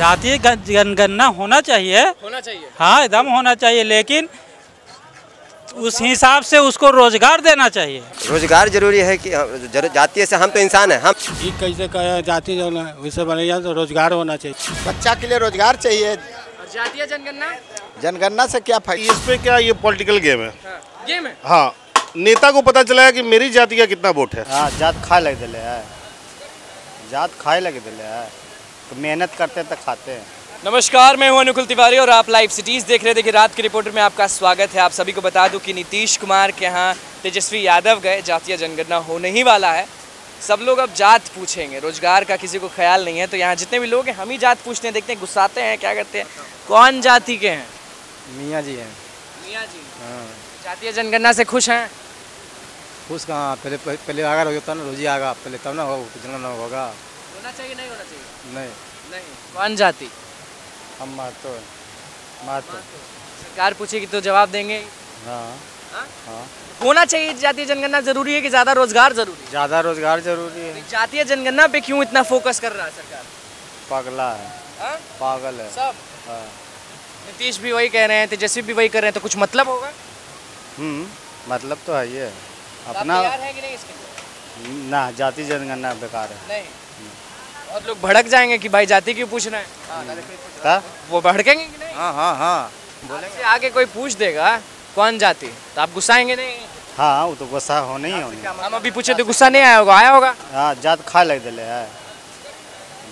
जातीय जनगणना होना चाहिए, हाँ एकदम होना चाहिए, लेकिन उस हिसाब से उसको रोजगार देना चाहिए। रोजगार जरूरी है कि जातीय से हम तो इंसान हैं, हम ये कैसे कहे जाति जो है वैसे बनेगा तो रोजगार होना चाहिए। बच्चा के लिए रोजगार चाहिए। जातीय जनगणना से क्या फायदा? इस पे क्या ये पॉलिटिकल गेम है? गेम है। हाँ, नेता को पता चला है कि मेरी जाति का कितना वोट है। हाँ, जात खाए लगे दिले है, जात खाए लगे दिले है, तो मेहनत करते तो खाते हैं। नमस्कार, मैं हूं अनुकुल तिवारी और आप लाइव सिटीज़ देख रहे थे कि रात के रिपोर्टर में आपका स्वागत है। आप सभी को बता दूं कि नीतीश कुमार के यहाँ तेजस्वी यादव गए, जातीय जनगणना होने ही वाला है। सब लोग अब जात पूछेंगे, रोजगार का किसी को ख्याल नहीं है। तो यहाँ जितने भी लोग हैं हम ही जात पूछते हैं, देखते हैं गुस्साते हैं क्या करते हैं। कौन जाति के हैं? मियाँ जी हैं। मियाँ जी। हाँ। जातीय जनगणना से खुश हैं? खुश कहाँ, पहले आगा हो जाता ना, रोजी आगा पहले तब ना जनगणना होगा। होना चाहिए नहीं होना चाहिए? नहीं। कौन जाति? हम मातो। सरकार पूछेगी तो जवाब देंगे। हाँ हाँ। होना चाहिए जातीय जनगणना, जरूरी है कि ज़्यादा रोजगार जरूरी है? ज़्यादा रोजगार जरूरी है। जातीय जनगणना पे क्यों इतना फोकस कर रहा है सरकार? पागला है। हाँ? पागल है सब। हाँ। नीतीश भी वही कह रहे हैं, तेजस्वी भी वही कर रहे हैं, तो कुछ मतलब होगा? मतलब तो है ये अपना तैयार है कि नहीं इसके लिए? ना, जाति जनगणना बेकार है। नहीं। और लोग भड़क जाएंगे कि भाई जाति क्यों पूछ रहे हैं, वो भड़केंगे कि नहीं? हाँ बोलेंगे। आगे कोई पूछ देगा कौन जाति, तो आप गुस्साएंगे नहीं? हाँ, वो तो गुस्सा होने ही होने। हम अभी पूछे तो गुस्सा नहीं आया होगा? आया होगा। हाँ, जात खाए लगे दिले है,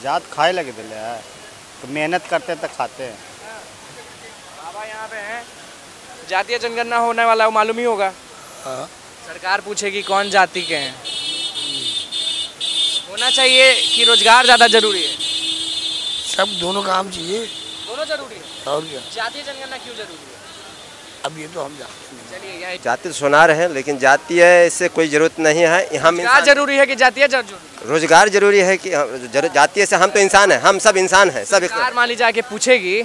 जात खाए लगे दिले है, तो मेहनत करते तो खाते हैं। बाबा यहाँ पे हैं, जातीय जनगणना होने वाला है, मालूम ही होगा। हाँ। सरकार पूछेगी कौन जाति के हैं। होना चाहिए कि रोजगार ज़्यादा जरूरी है? सब दोनों काम चाहिए। दोनों जरूरी है। और क्या? जातीय जनगणना क्यों जरूरी है? अब ये तो हम जानते हैं। चलिए यहाँ जाति तो सुनार है, लेकिन जातीय से कोई जरूरत नहीं है। हम रोजगार जरूरी है कि जातीय जरूरी? रोजगार जरूरी है कि जातीय से हम तो इंसान हैं, हम सब इंसान हैं, सब। सरकार मान लीजिए आके पूछेगी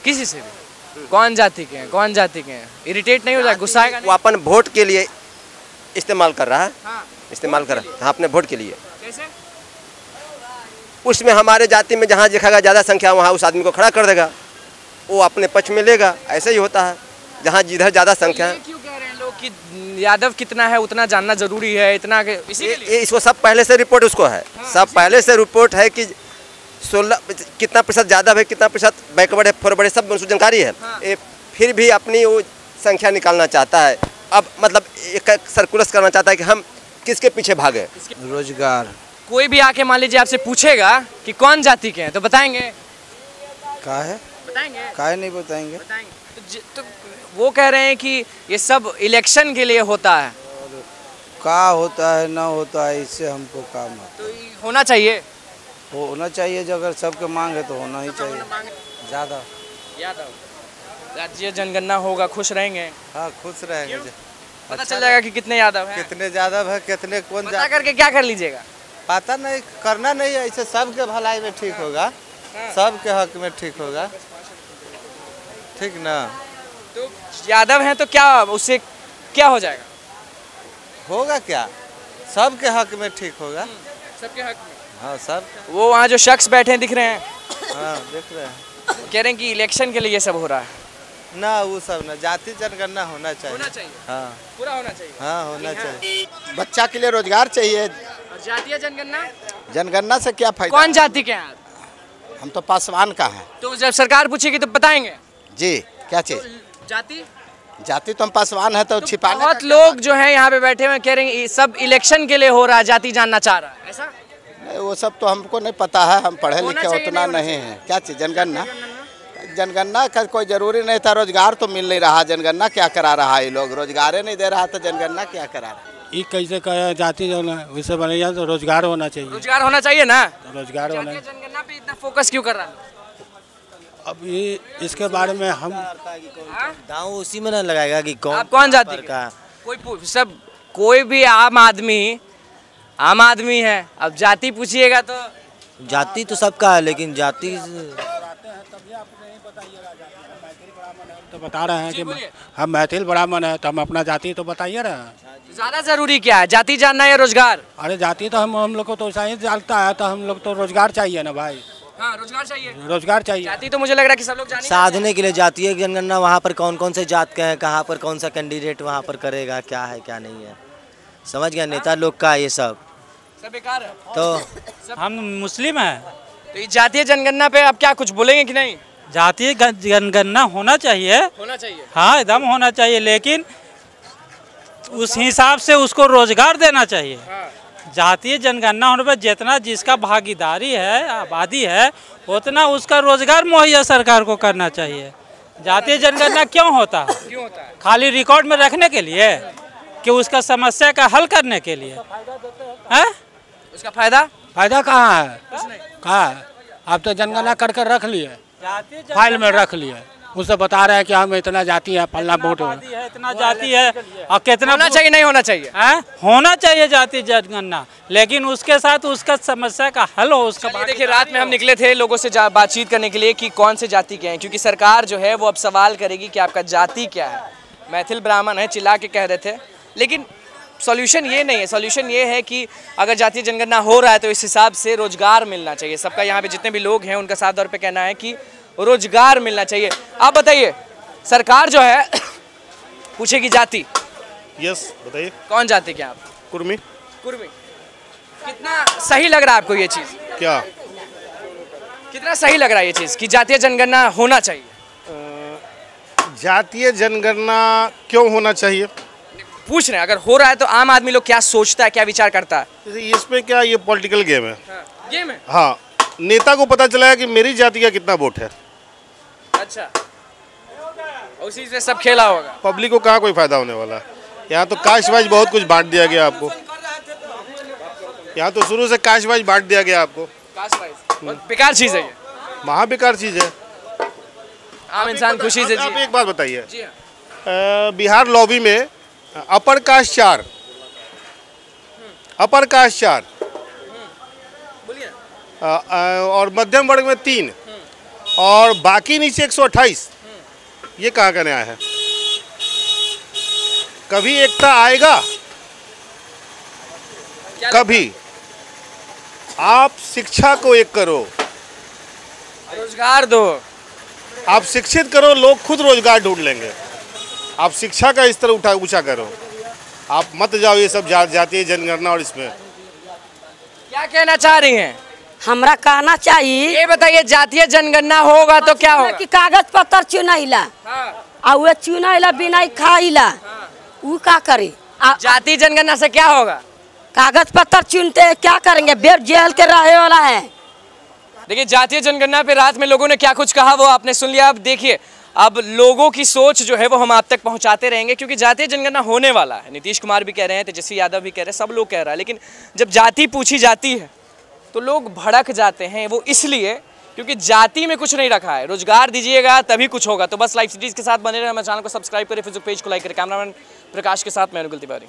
किसी से भी कौन जाति के हैं, कौन जाति के हैं, इरिटेट नहीं हो जाए, गुस्सा आएगा? वो अपन वोट के लिए इस्तेमाल कर रहा है। हाँ। इस्तेमाल कर रहा है, हाँ, अपने वोट के लिए। कैसे? उसमें हमारे जाति में जहाँ दिखेगा ज़्यादा संख्या, वहाँ उस आदमी को खड़ा कर देगा, वो अपने पक्ष में लेगा। ऐसे ही होता है, जहाँ जिधर ज़्यादा संख्या है। क्यों कह रहे हैं लोग कि यादव कितना है उतना जानना जरूरी है, इतना इसी के लिए? इसको सब पहले से रिपोर्ट उसको है। हाँ, सब पहले से रिपोर्ट है कि 16 कितना प्रतिशत ज़्यादा है, कितना प्रतिशत बैकवर्ड है, फॉरवर्ड है, सब उसको जानकारी है। हाँ। फिर भी अपनी वो संख्या निकालना चाहता है। अब मतलब एक सर्कुलस करना चाहता है कि हम किसके पीछे भागे। रोजगार। कोई भी आके मान लीजिए आपसे पूछेगा कि कौन जाति के हैं, तो बताएंगे? का है? बताएंगे? काहे नहीं बताएंगे? तो वो कह रहे हैं कि ये सब इलेक्शन के लिए होता है। का होता है ना होता है, इससे हमको काम है। तो ये होना चाहिए? होना चाहिए, जो अगर सबके मांग है तो होना ही चाहिए। ज़्यादा जातीय जनगणना होगा, खुश रहेंगे? हाँ, खुश रहेंगे। पता चल जाएगा कि कितने यादव हैं। कितने ज़्यादा है, कितने कौन पता करके क्या कर लीजिएगा? पता नहीं, करना नहीं है, ऐसे सबके भलाई में ठीक होगा। सबके हक में ठीक होगा, ठीक ना? तो यादव हैं तो क्या उससे क्या हो जाएगा? होगा क्या, सबके हक में ठीक होगा। सबके हक में? हाँ, सब। वो वहाँ जो शख्स बैठे दिख रहे हैं, हाँ, देख रहे हैं। कह रहे हैं कि इलेक्शन के लिए ये सब हो रहा है। ना, वो सब ना, जाति जनगणना होना चाहिए। होना चाहिए? हाँ, पूरा होना चाहिए। हाँ, होना चाहिए। बच्चा के लिए रोजगार चाहिए। और जातीय जनगणना? जनगणना से क्या फायदा? कौन जाति के हैं आप? हम तो पासवान का है। तो जब सरकार पूछेगी तो बताएंगे? जी, क्या चीज? जाति? जाति तो हम पासवान है, तो छिपाने का बहुत क्या लोग जो हैं यहाँ पे बैठे हुए कह रहे हैं ये सब इलेक्शन के लिए हो रहा है, जाति जानना चाह रहा है, ऐसा? नहीं, वो सब तो हमको नहीं पता है, हम पढ़े होना लिखे चाहिए, उतना नहीं नहीं है। क्या चीज? जनगणना? जनगणना का कोई जरूरी नहीं था, रोजगार तो मिल नहीं रहा। जनगणना क्या करा रहा है? ये लोग रोजगार नहीं दे रहा, तो जनगणना क्या करा रहा है? ये कैसे कहे जाति जो है वैसे बनेगा तो रोजगार होना चाहिए। रोजगार होना चाहिए ना? रोजगार होना। जातीय जनगणना पे इतना फोकस क्यों कर रहा है? अब ये इसके बारे में हम दांव उसी में ना लगाएगा कि कौन आप कौन जाति का? सब कोई भी आम आदमी है। अब जाति पूछिएगा तो जाति तो सबका है, लेकिन जाति तो बता रहे हैं कि हम मैथिल ब्राह्मण है, तो हम अपना जाति तो बताइए रहे हैं। ज्यादा जरूरी क्या है, जाति जानना या रोजगार? अरे जाति तो हम लोग को तो ऐसा ही चलता है, तो हम लोग तो रोजगार चाहिए ना भाई। हाँ, रोजगार चाहिए। रोजगार चाहिए। जाति तो मुझे लग रहा है कि सब लोग जाने साधने के लिए जातीय जनगणना, वहाँ पर कौन कौन से जात के हैं, कहाँ पर कौन सा कैंडिडेट वहाँ पर करेगा, क्या है क्या नहीं है, समझ गया नेता लोग का ये सब बेकार है। तो हम मुस्लिम हैं, तो ये जातीय जनगणना पे आप क्या कुछ बोलेंगे कि नहीं? जातीय जनगणना होना चाहिए, हाँ एकदम होना चाहिए, लेकिन उस हिसाब से उसको रोजगार देना चाहिए। जातीय जनगणना होने पर जितना जिसका भागीदारी है, आबादी है, उतना उसका रोजगार मुहैया सरकार को करना चाहिए। जातीय जनगणना क्यों होता है? खाली रिकॉर्ड में रखने के लिए कि उसका समस्या का हल करने के लिए है? उसका फायदा कहाँ है? कहाँ है? आप तो जनगणना कर रख लिए, फाइल में रख लिए, उससे बता रहे हैं कि हम इतना जाति है, फलना वोट है, इतना जाति है, और कितना होना चाहिए, नहीं होना चाहिए है? होना चाहिए जातीय जनगणना, लेकिन उसके साथ उसका समस्या का हल हो। उसका देखिए, रात में हम निकले थे लोगों से बातचीत करने के लिए कि कौन से जाति के हैं, क्योंकि सरकार जो है वो अब सवाल करेगी कि आपका जाति क्या है। मैथिल ब्राह्मण है, चिल्ला के कह रहे थे, लेकिन सॉल्यूशन ये नहीं है। सॉल्यूशन ये है कि अगर जातीय जनगणना हो रहा है तो इस हिसाब से रोजगार मिलना चाहिए सबका। यहाँ पे जितने भी लोग हैं उनका साफ तौर पे कहना है कि रोजगार मिलना चाहिए। आप बताइए, सरकार जो है पूछेगी जाति, यस बताइए, कौन जाति के आप? कुर्मी। कितना सही लग रहा है आपको ये चीज़? क्या कितना सही लग रहा है ये चीज़ कि जातीय जनगणना होना चाहिए? जातीय जनगणना क्यों होना चाहिए पूछ रहे हैं। अगर हो रहा है तो आम आदमी लोग क्या सोचता है, क्या विचार करता है? इसमें क्या, ये पॉलिटिकल गेम है। गेम है? हाँ, नेता को पता चला है कि मेरी जाति का कितना वोट है। अच्छा, उसी से सब खेला होगा। पब्लिक को कहाँ कोई फायदा होने वाला है? यहाँ तो कास्ट वाइज बहुत कुछ बांट दिया गया आपको। यहाँ तो शुरू से कास्ट वाइज बांट दिया गया आपको। कास्ट वाइज बेकार चीज़ है ये, महा बेकार चीज़ है। आम इंसान खुशी से आप एक बात बताइए, बिहार लॉबी में अपर कास्ट 4, अपर कास्ट 4 और मध्यम वर्ग में 3 और बाकी नीचे 128। ये कहाँ का न्याय है? कभी एकता आएगा? कभी। आप शिक्षा को एक करो, रोजगार दो, आप शिक्षित करो, लोग खुद रोजगार ढूंढ लेंगे। आप शिक्षा का स्तर ऊंचा करो, आप मत जाओ ये सब जातीय जनगणना और इसमें। क्या कहना चाह रही हैं? हमरा कहना चाहिए, ये बताइए, जातीय जनगणना होगा तो क्या होगा? कि कागज पत्र चुनाइला, और वो चुनाइला बिना खाइला, वो क्या करे? जातीय जनगणना से क्या होगा? कागज पत्र चुनते क्या करेंगे? बेर जेल के रहे वाला है। देखिए, जातीय जनगणना पे रात में लोगों ने क्या कुछ कहा वो आपने सुन लिया। अब देखिए, अब लोगों की सोच जो है वो हम आप तक पहुंचाते रहेंगे, क्योंकि जातीय जनगणना होने वाला है। नीतीश कुमार भी कह रहे हैं, तेजस्वी यादव भी कह रहे हैं, सब लोग कह रहे हैं, लेकिन जब जाति पूछी जाती है तो लोग भड़क जाते हैं। वो इसलिए क्योंकि जाति में कुछ नहीं रखा है। रोजगार दीजिएगा तभी कुछ होगा। तो बस लाइव सिटीज़ के साथ बने रहे, हमारे चैनल को सब्सक्राइब करें, फेसबुक पेज को लाइक करें। कैमरामैन प्रकाश के साथ मैं अनुकुल तिवारी।